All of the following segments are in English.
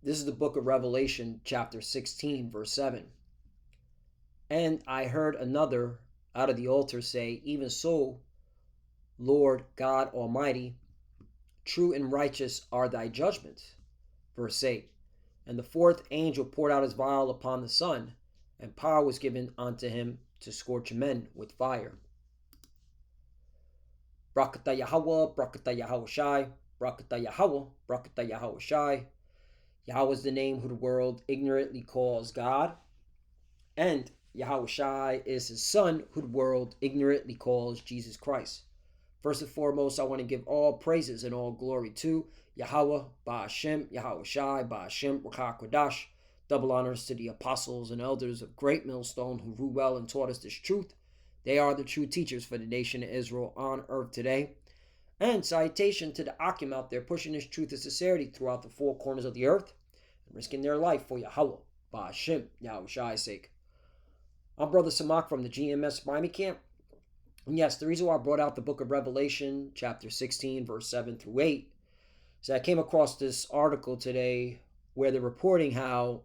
This is the book of Revelation, chapter 16, verse 7. And I heard another out of the altar say, even so, Lord God Almighty, true and righteous are thy judgments. Verse 8. And the fourth angel poured out his vial upon the sun, and power was given unto him to scorch men with fire. Brakata Yahweh, Brakata Yahweh Shai, Brakata Yahweh, Brakata Yahweh Shai. Yahweh is the name who the world ignorantly calls God, and Yahweh Shai is his son who the world ignorantly calls Jesus Christ. First and foremost, I want to give all praises and all glory to Yahweh, Ba'ashem, Yahweh Shai, Ba'ashem, Rakah Kodash. Double honors to the apostles and elders of Great Millstone who ruled well and taught us this truth. They are the true teachers for the nation of Israel on earth today. And salutation to the Akim out there pushing this truth and sincerity throughout the four corners of the earth and risking their life for Yahweh, Ba'ashem, Yahweh Shai's sake. I'm Brother Samak from the GMS Miami Camp. And yes, the reason why I brought out the book of Revelation, chapter 16, verse 7 through 8, is I came across this article today where they're reporting how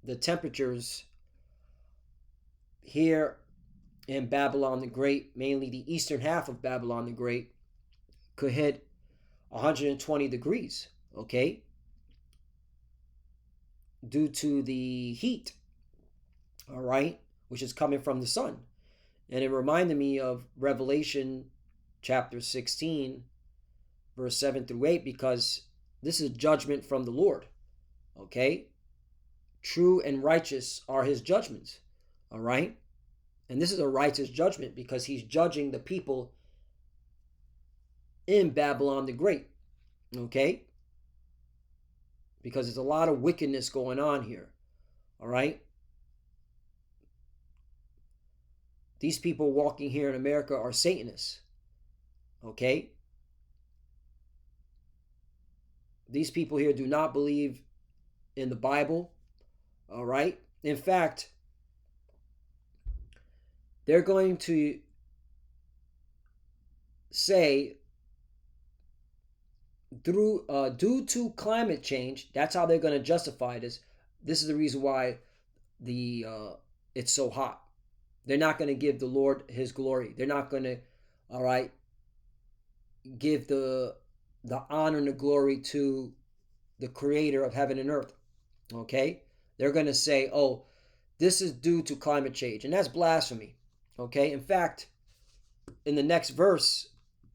the temperatures here in Babylon the Great, mainly the eastern half of Babylon the Great, could hit 120 degrees, okay? Due to the heat, all right, which is coming from the sun. And it reminded me of Revelation chapter 16, verse 7 through 8, because this is judgment from the Lord, okay? True and righteous are his judgments, all right? And this is a righteous judgment because he's judging the people in Babylon the Great, okay? Because there's a lot of wickedness going on here, all right? These people walking here in America are Satanists, okay? These people here do not believe in the Bible, all right? In fact, they're going to say due to climate change, that's how they're going to justify this. This is the reason why it's so hot. They're not going to give the Lord his glory. They're not going to, all right, give the honor and the glory to the creator of heaven and earth, okay? They're going to say, oh, this is due to climate change, and that's blasphemy, okay? In fact, in the next verse,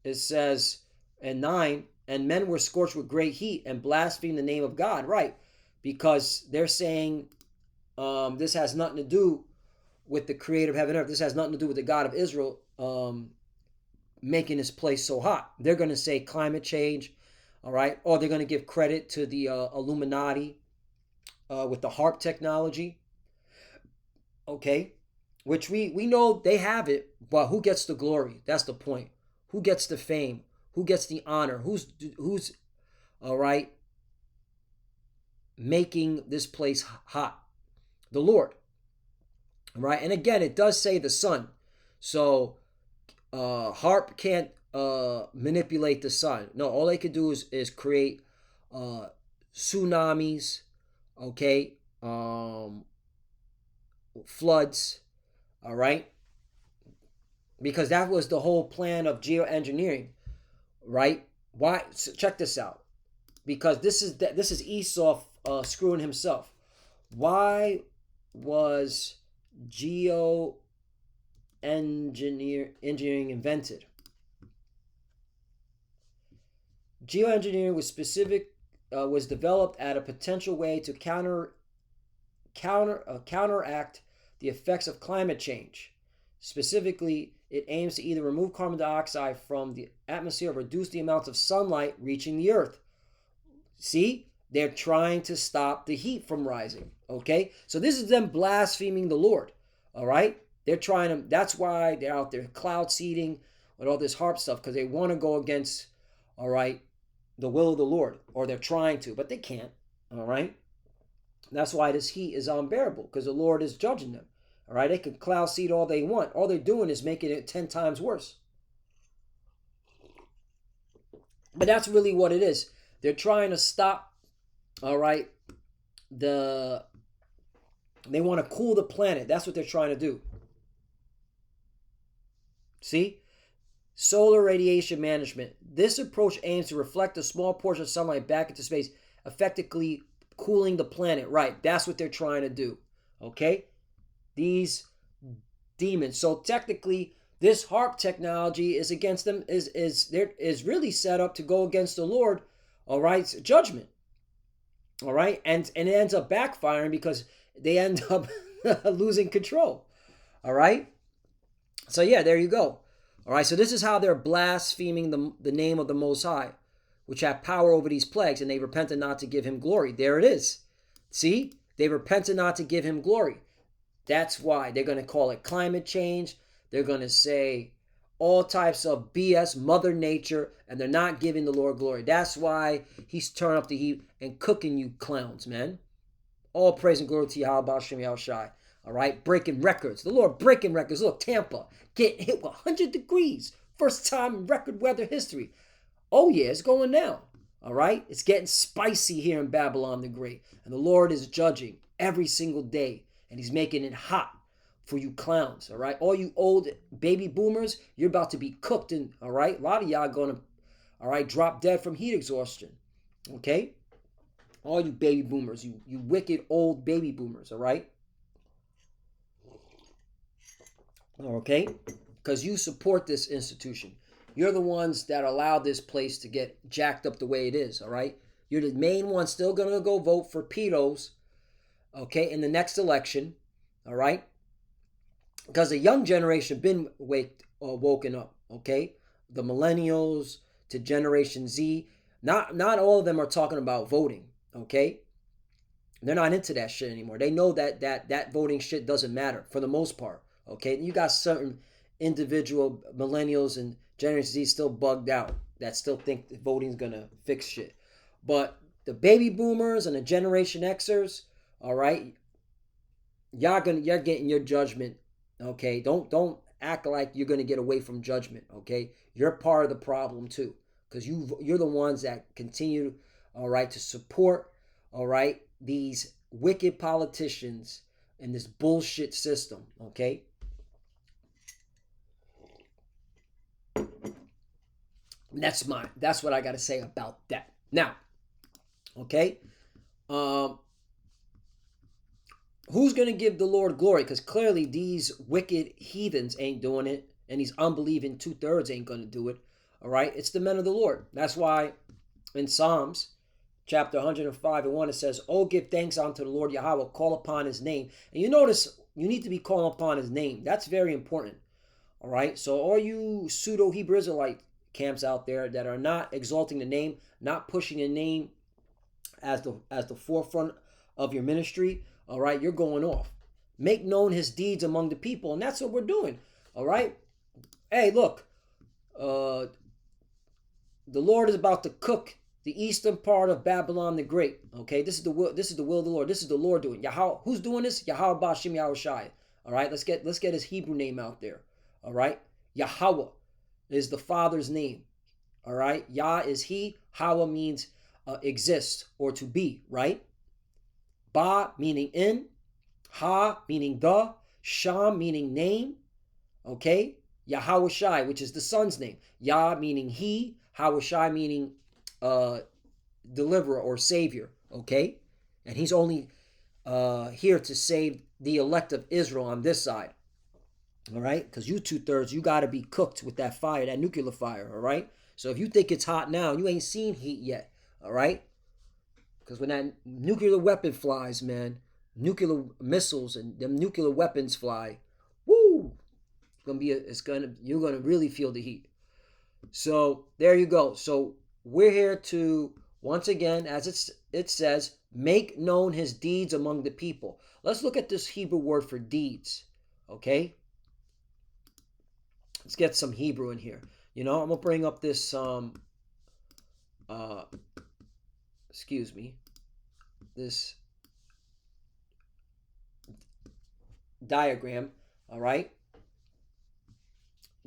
it says in 9, and men were scorched with great heat and blasphemed the name of God, right? Because they're saying this has nothing to do with the creator of heaven and earth. This has nothing to do with the God of Israel making this place so hot. They're going to say climate change, all right? Or they're going to give credit to the Illuminati with the HARP technology, okay? Which we know they have it, but who gets the glory? That's the point. Who gets the fame? Who gets the honor? Who's all right, making this place hot? The Lord. Right? And again, it does say the sun. So HARP can't manipulate the sun. No, all they could do is create tsunamis, okay, floods, all right? Because that was the whole plan of geoengineering, right? Why? So check this out. Because this is Esau screwing himself. Why was geoengineering invented? Geoengineering was developed as a potential way to counteract the effects of climate change. Specifically, it aims to either remove carbon dioxide from the atmosphere or reduce the amounts of sunlight reaching the earth. See? They're trying to stop the heat from rising, okay? So this is them blaspheming the Lord, all right? They're trying to, that's why they're out there cloud seeding with all this HARP stuff, because they want to go against, all right, the will of the Lord, or they're trying to, but they can't, all right? That's why this heat is unbearable, because the Lord is judging them, all right? They can cloud seed all they want. All they're doing is making it 10 times worse. But that's really what it is. They're trying to stop All right, the they want to cool the planet. That's what they're trying to do. See, solar radiation management. This approach aims to reflect a small portion of sunlight back into space, effectively cooling the planet. Right, that's what they're trying to do. Okay, these demons. So technically, this harp technology is against them. Is really set up to go against the Lord. All right, judgment. All right, and it ends up backfiring because they end up losing control. All right, so yeah, there you go. All right, so this is how they're blaspheming the name of the Most High, which have power over these plagues, and they repented not to give him glory. There it is. See, they repented not to give him glory. That's why they're going to call it climate change. They're going to say all types of BS, Mother Nature, and they're not giving the Lord glory. That's why he's turning up the heat and cooking you clowns, man. All praise and glory to Yahweh Bashem Yahushai. All right, breaking records. The Lord breaking records. Look, Tampa getting hit with 100 degrees. First time in record weather history. Oh, yeah, it's going down. All right, it's getting spicy here in Babylon the Great. And the Lord is judging every single day. And he's making it hot for you clowns. All right, all you old baby boomers, you're about to be cooked. And all right, a lot of y'all going to, all right, drop dead from heat exhaustion. Okay, all you baby boomers, you wicked old baby boomers. All right. Okay, because you support this institution. You're the ones that allow this place to get jacked up the way it is. All right, you're the main one still gonna go vote for pedos. Okay, in the next election. All right, because the young generation been woken up. Okay, the millennials to Generation Z. Not all of them are talking about voting. Okay, they're not into that shit anymore. They know that voting shit doesn't matter for the most part. Okay, you got certain individual millennials and Generation Z still bugged out that still think that voting's gonna fix shit. But the baby boomers and the Generation Xers, all right, you're getting your judgment. Okay, don't act like you're gonna get away from judgment. Okay, you're part of the problem too, because you're the ones that continue, all right, to support, all right, these wicked politicians and this bullshit system. Okay, that's what I got to say about that. Now, okay, um, who's going to give the Lord glory? Because clearly these wicked heathens ain't doing it, and these unbelieving 2/3 ain't going to do it. All right, it's the men of the Lord. That's why in Psalms chapter 105 and 1 it says, "Oh, give thanks unto the Lord Yahweh, call upon His name." And you notice you need to be calling upon His name. That's very important. All right, so all you pseudo Hebrew Israelite camps out there that are not exalting the name, not pushing the name as the forefront of your ministry, all right, you're going off. Make known his deeds among the people, and that's what we're doing. All right. Hey, look, uh, the Lord is about to cook the eastern part of Babylon the Great. Okay, this is the will. This is the will of the Lord. This is the Lord doing. Yahweh, who's doing this? Yahweh Bashim Yahushai. All right, let's get his Hebrew name out there. All right, Yahweh is the Father's name. All right, Yah is He. Hawa means exist or to be. Right. Ba meaning in. Ha meaning the. Sham meaning name. Okay, Yahweh which is the son's name. Yah meaning he. Hawashai meaning uh, deliverer or savior. Okay, and he's only here to save the elect of Israel on this side. All right, because you 2/3, you got to be cooked with that fire, that nuclear fire. All right, so if you think it's hot now, you ain't seen heat yet. All right, because when that nuclear weapon flies, man, nuclear missiles and them nuclear weapons fly, woo, you're gonna really feel the heat. So there you go. So we're here to once again, as it says, make known his deeds among the people. Let's look at this Hebrew word for deeds. Okay, let's get some Hebrew in here. I'm gonna bring up this uh excuse me, this diagram. All right,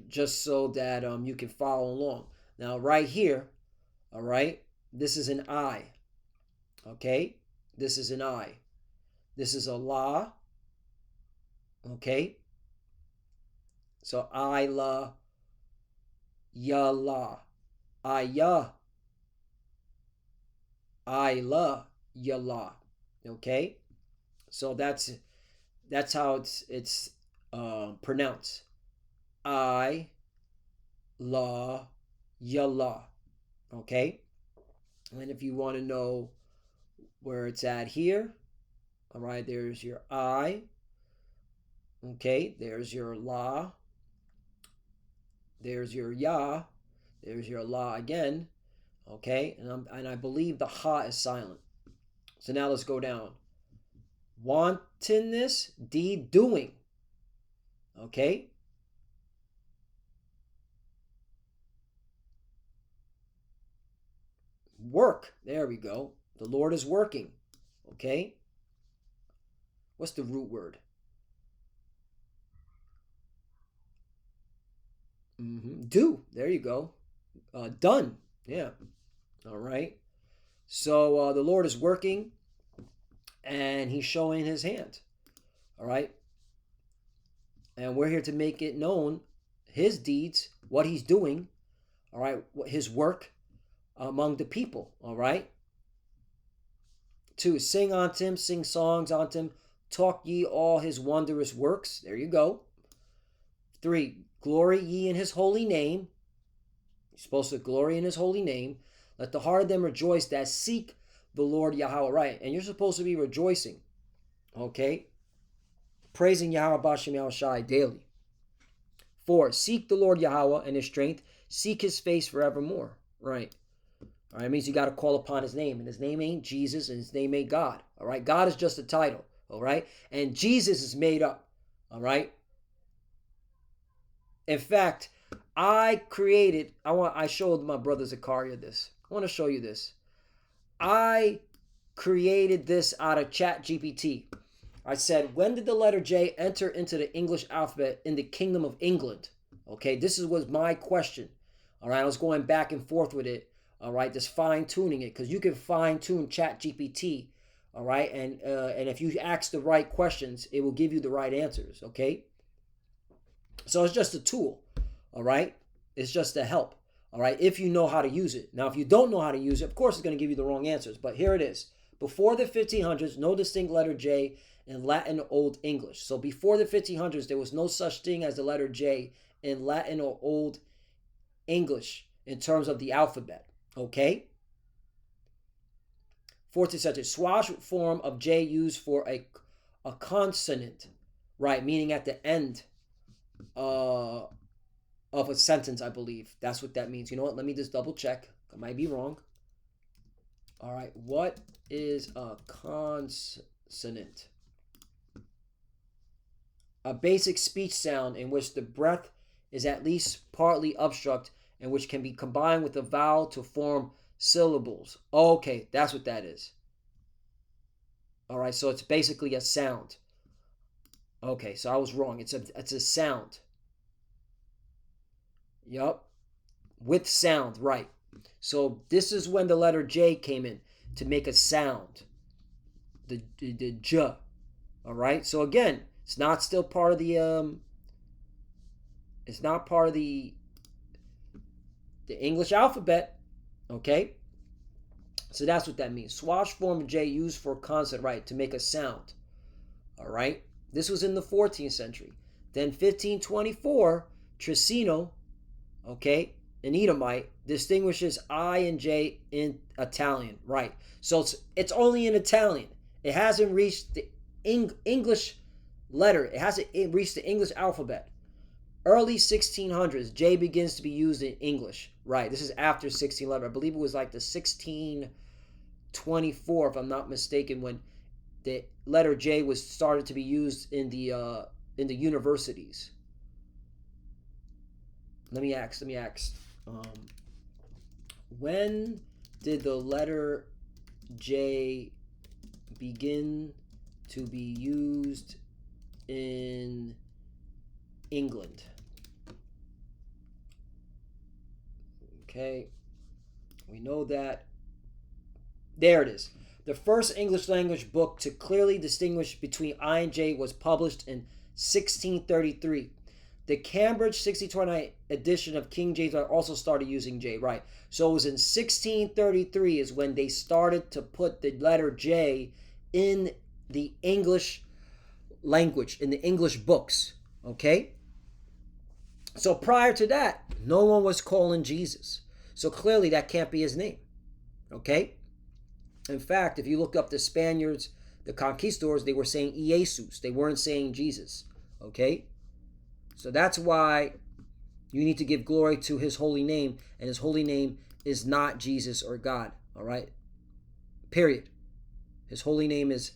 just so that you can follow along. Now right here, all right, this is an eye. Okay, this is an I. This is a la. Okay, so I la, ya la, I ya, I la, ya la. Okay, so that's how it's pronounced. I la, ya la. Okay, and if you want to know where it's at here, all right, there's your I. Okay, there's your la. There's your ya. There's your la again. Okay, and I believe the ha is silent. So now let's go down. Wantonness, D, doing. Okay. Work. There we go. The Lord is working. Okay. What's the root word? Do. There you go. Done. Yeah. All right. So the Lord is working and he's showing his hand. All right. And we're here to make it known his deeds, what he's doing. All right. His work among the people. All right. 2, sing unto him, sing songs unto him, talk ye all his wondrous works. There you go. 3, glory ye in his holy name. You're supposed to glory in his holy name. Let the heart of them rejoice that seek the Lord Yahweh. Right. And you're supposed to be rejoicing. Okay. Praising Yahweh Bashem Yahushai daily. 4, seek the Lord Yahweh and his strength. Seek his face forevermore. Right. All right, it means you got to call upon his name. And his name ain't Jesus and his name ain't God. All right. God is just a title. All right. And Jesus is made up. All right. In fact, I showed my brother Zakaria this. I want to show you this. I created this out of Chat GPT. I said, when did the letter J enter into the English alphabet in the Kingdom of England? Okay, this was my question. All right, I was going back and forth with it. All right, just fine tuning it because you can fine tune Chat GPT. All right, and if you ask the right questions, it will give you the right answers. Okay, so it's just a tool. All right, it's just a help. All right, if you know how to use it. Now, if you don't know how to use it, of course, it's going to give you the wrong answers. But here it is. Before the 1500s, no distinct letter J in Latin or Old English. So before the 1500s, there was no such thing as the letter J in Latin or Old English in terms of the alphabet. Okay? 14th century. Swash form of J used for a consonant. Right, meaning at the end of a sentence, I believe. That's what that means. You know what? Let me just double check. I might be wrong. All right. What is a consonant? A basic speech sound in which the breath is at least partly obstruct and which can be combined with a vowel to form syllables. Okay, that's what that is. All right, so it's basically a sound. Okay, so I was wrong. It's a sound. Yup. With sound, right. So this is when the letter J came in to make a sound. The J. All right. So again, it's not still part of the it's not part of the English alphabet. Okay. So that's what that means. Swash form of J used for consonant, right, to make a sound. All right. This was in the 14th century. Then 1524, Tricino, okay, an Edomite, distinguishes I and J in Italian, right? So it's only in Italian. It hasn't reached the English letter. It hasn't reached the English alphabet. Early 1600s, J begins to be used in English, right? This is after 1611. I believe it was like the 1624, if I'm not mistaken, when the letter J was started to be used in the universities. Let me ask. When did the letter J begin to be used in England? Okay, we know that. There it is. The first English language book to clearly distinguish between I and J was published in 1633. The Cambridge 1629 edition of King James also started using J, right? So it was in 1633 is when they started to put the letter J in the English language, in the English books, okay? So prior to that, no one was calling Jesus. So clearly that can't be his name, okay? In fact, if you look up the Spaniards, the conquistadors, they were saying Jesus. They weren't saying Jesus, okay? So that's why you need to give glory to his holy name, and his holy name is not Jesus or God, all right? Period. His holy name is,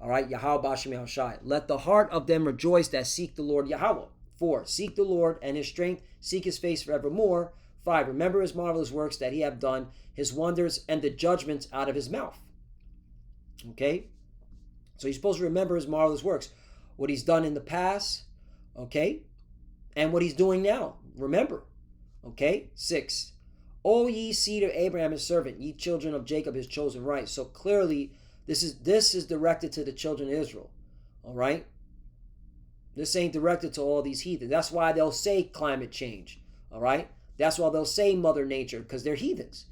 all right, Yahweh Bashem Yahushai. Let the heart of them rejoice that seek the Lord Yahweh. 4. Seek the Lord and his strength, seek his face forevermore. 5. Remember his marvelous works that he have done, his wonders and the judgments out of his mouth. Okay? So you're supposed to remember his marvelous works, what he's done in the past, okay? And what he's doing now. Remember. Okay? 6. O ye seed of Abraham his servant, ye children of Jacob his chosen right. So clearly this is directed to the children of Israel. All right? This ain't directed to all these heathens. That's why they'll say climate change. All right? That's why they'll say Mother Nature, because they're heathens.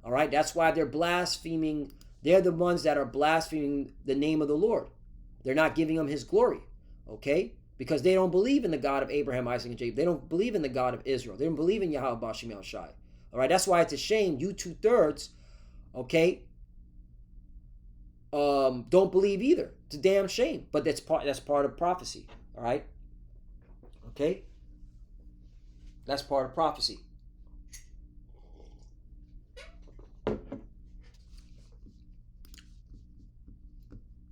All right? That's why they're blaspheming. They're the ones that are blaspheming the name of the Lord. They're not giving him his glory. Okay? Because they don't believe in the God of Abraham, Isaac, and Jacob. They don't believe in the God of Israel. They don't believe in Yahweh Bashem Yahushai. All right? That's why it's a shame you 2/3, okay, don't believe either. It's a damn shame. But that's part of prophecy. All right? Okay? That's part of prophecy.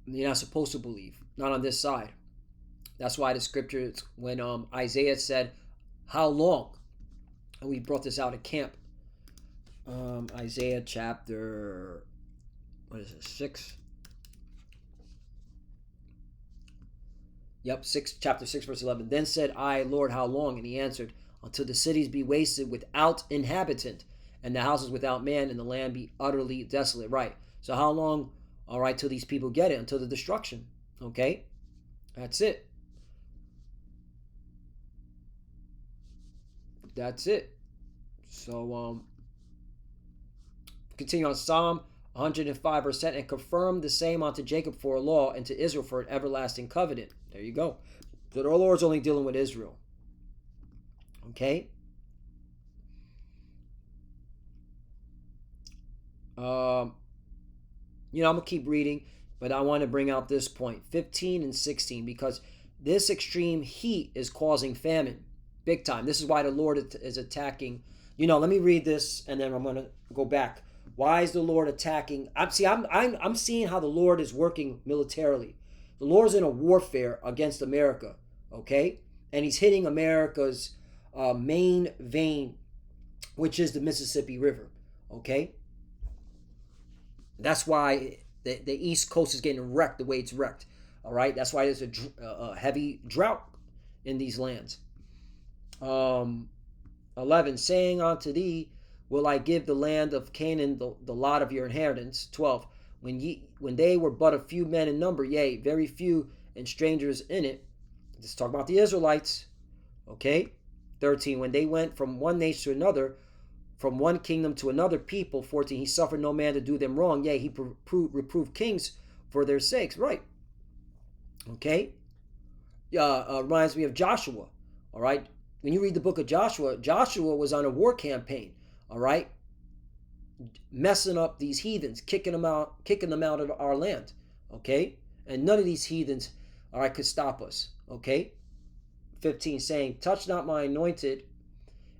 You're not supposed to believe. Not on this side. That's why the scriptures, when Isaiah said, how long? And we brought this out at camp. Isaiah chapter, what is it, 6? Yep, chapter 6, verse 11. Then said I, Lord, how long? And he answered, until the cities be wasted without inhabitant, and the houses without man, and the land be utterly desolate. Right. So how long, all right, till these people get it? Until the destruction. Okay? That's it. That's it. So, continue on Psalm 105, verse 10, and confirm the same unto Jacob for a law, and to Israel for an everlasting covenant. There you go. So the Lord's only dealing with Israel. Okay? I'm going to keep reading, but I want to bring out this point, 15 and 16, because this extreme heat is causing famine, big time. This is why the Lord is attacking. Let me read this, and then I'm going to go back. Why is the Lord attacking? I'm seeing how the Lord is working militarily. The Lord's in a warfare against America, okay? And he's hitting America's main vein, which is the Mississippi River, okay? That's why the East Coast is getting wrecked the way it's wrecked, all right? That's why there's a heavy drought in these lands. 11, saying unto thee, will I give the land of Canaan the lot of your inheritance. 12, when they were but a few men in number, yea, very few, and strangers in it. Let's talk about the Israelites. Okay? 13, when they went from one nation to another, from one kingdom to another people. 14, he suffered no man to do them wrong. Yea, he reproved kings for their sakes. Right. Okay? Reminds me of Joshua. All right? When you read the book of Joshua, Joshua was on a war campaign. All right? Messing up these heathens, kicking them out of our land. Okay? And none of these heathens, all right, could stop us. Okay? 15, saying, touch not my anointed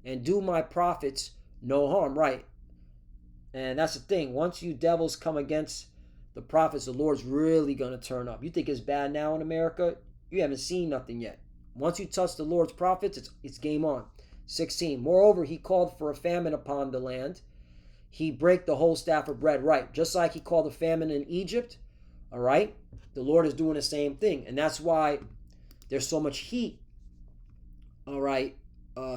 and do my prophets no harm. Right? And that's the thing. Once you devils come against the prophets, the Lord's really going to turn up. You think it's bad now in America? You haven't seen nothing yet. Once you touch the Lord's prophets, it's game on. 16, moreover, he called for a famine upon the land. He brake the whole staff of bread. Right. Just like he called a famine in Egypt. All right. The Lord is doing the same thing. And that's why there's so much heat. All right.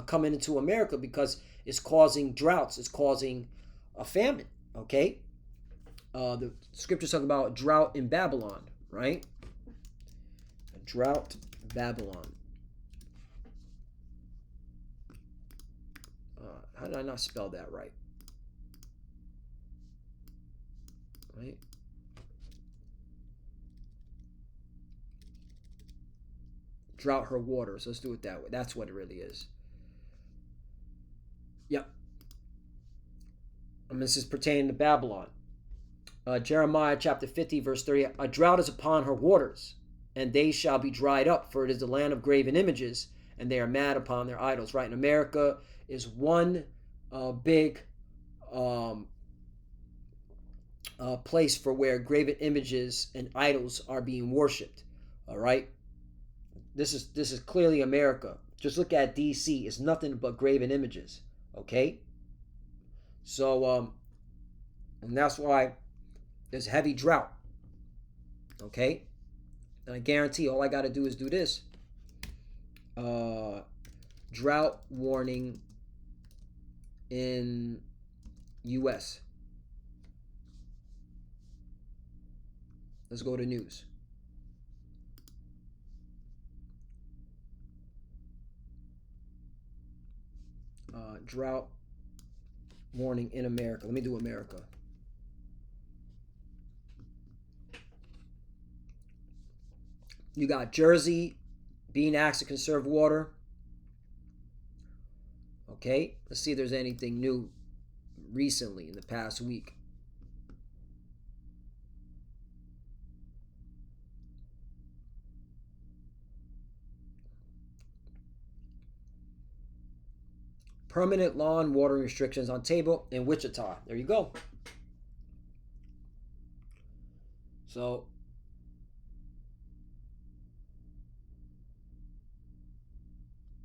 Coming into America, because it's causing droughts. It's causing a famine. Okay. The scriptures talk about drought in Babylon, right? A drought, Babylon. How did I not spell that right? Right? Drought her waters. Let's do it that way. That's what it really is. Yep. And this is pertaining to Babylon. Jeremiah chapter 50, verse 30. A drought is upon her waters, and they shall be dried up, for it is the land of graven images, and they are mad upon their idols. Right? In America is one big place for where graven images and idols are being worshipped. All right. This is clearly America. Just look at D.C. It's nothing but graven images. Okay. So and that's why there's heavy drought. Okay. And I guarantee all I got to do is do this. Drought warning in U.S. Let's go to news. Drought warning in America. Let me do America. You got Jersey being asked to conserve water. Okay, let's see if there's anything new recently in the past week. Permanent lawn watering restrictions on table in Wichita. There you go. So,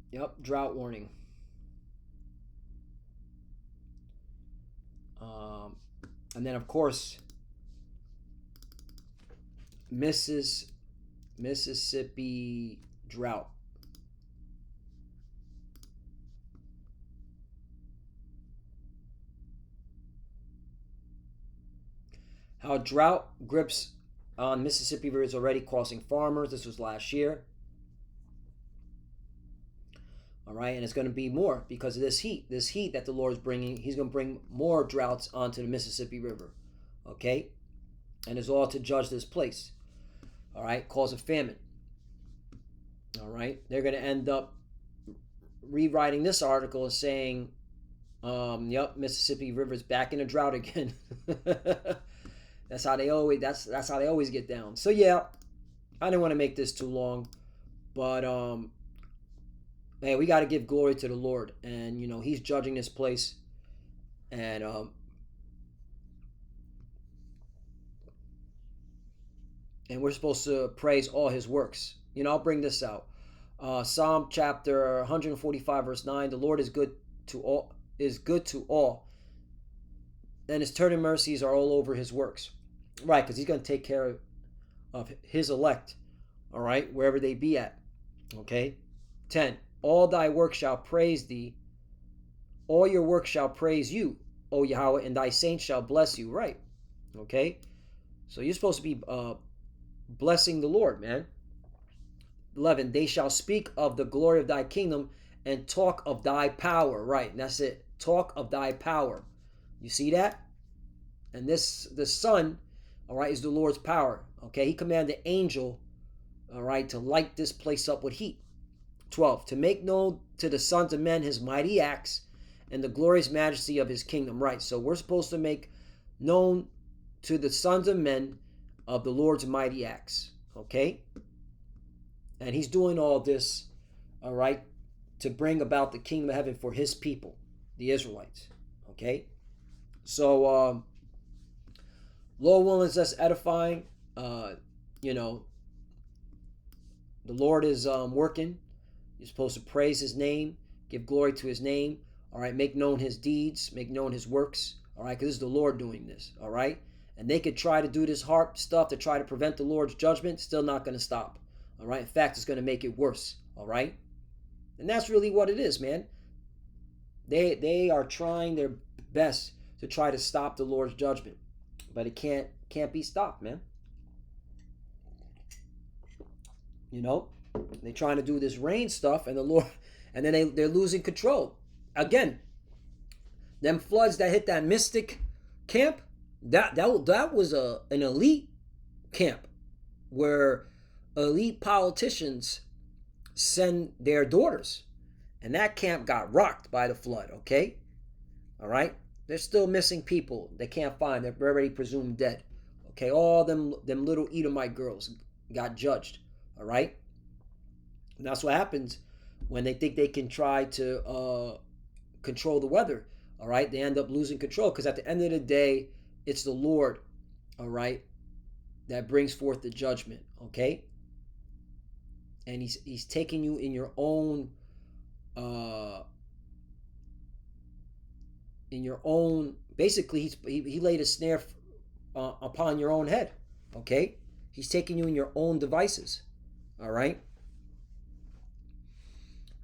yep, drought warning. And then, of course, Mississippi drought. How drought grips on Mississippi River is already costing farmers. This was last year. All right, and it's going to be more because of this heat. This heat that the Lord is bringing, He's going to bring more droughts onto the Mississippi River. Okay, and it's all to judge this place. All right, cause a famine. All right, they're going to end up rewriting this article and saying, "Yep, Mississippi River's back in a drought again." That's how they always. That's how they always get down. So yeah, I didn't want to make this too long, but hey, we got to give glory to the Lord, and He's judging this place, and we're supposed to praise all His works. I'll bring this out. Psalm chapter 145, verse 9. The Lord is good to all. Is good to all, and His tender mercies are all over His works. Right, because He's going to take care of His elect. All right, wherever they be at. Okay. 10. All thy work shall praise thee. All your work shall praise you, O Yahweh, and thy saints shall bless you. Right. Okay. So you're supposed to be blessing the Lord, man. 11. They shall speak of the glory of thy kingdom and talk of thy power. Right. And that's it. Talk of thy power. You see that? And the sun, all right, is the Lord's power. Okay. He commanded the angel, all right, to light this place up with heat. 12. To make known to the sons of men His mighty acts and the glorious majesty of His kingdom. Right. So we're supposed to make known to the sons of men of the Lord's mighty acts. Okay. And He's doing all this, all right, to bring about the kingdom of heaven for His people, the Israelites. Okay. So, Lord willing, that's edifying. The Lord is working. You're supposed to praise His name, give glory to His name. All right, make known His deeds, make known His works. All right, because this is the Lord doing this. All right, and they could try to do this hard stuff to try to prevent the Lord's judgment. Still not going to stop. All right, in fact, it's going to make it worse. All right, and that's really what it is, man. They are trying their best to try to stop the Lord's judgment, but it can't be stopped, man. You know, they're trying to do this rain stuff, and the Lord, and then they're losing control. Again, them floods that hit that Mystic camp, that was an elite camp where elite politicians send their daughters, and that camp got rocked by the flood. Okay, all right. They're still missing people. They can't find. They're already presumed dead. Okay, all them little Edomite girls got judged. All right, and that's what happens when they think they can try to control the weather. All right, they end up losing control because at the end of the day, it's the Lord. All right, that brings forth the judgment. Okay, and he's taking you in your own basically he laid a snare upon your own head. Okay, he's taking you in your own devices. All right,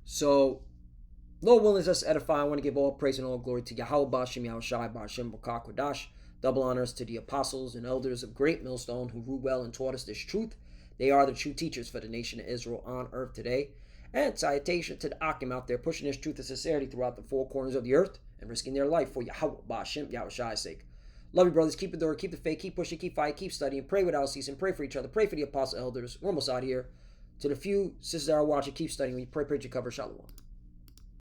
so Lord willing, is us edify. I want to give all praise and all glory to Yahweh Bashim Yahushai Bashim Kodash. Double honors to the apostles and elders of Great Millstone who grew well and taught us this truth. They are the true teachers for the nation of Israel on earth today. And salutation to the Akim out there pushing this truth and sincerity throughout the four corners of the earth and risking their life for Yahweh Bashim Yahushai's sake. Love you, brothers. Keep the door, keep the faith, keep pushing, keep fighting, keep studying. Pray without ceasing. Pray for each other. Pray for the apostle elders. We're almost out of here. To the few sisters that are watching, keep studying. When you pray, you cover. Shalom.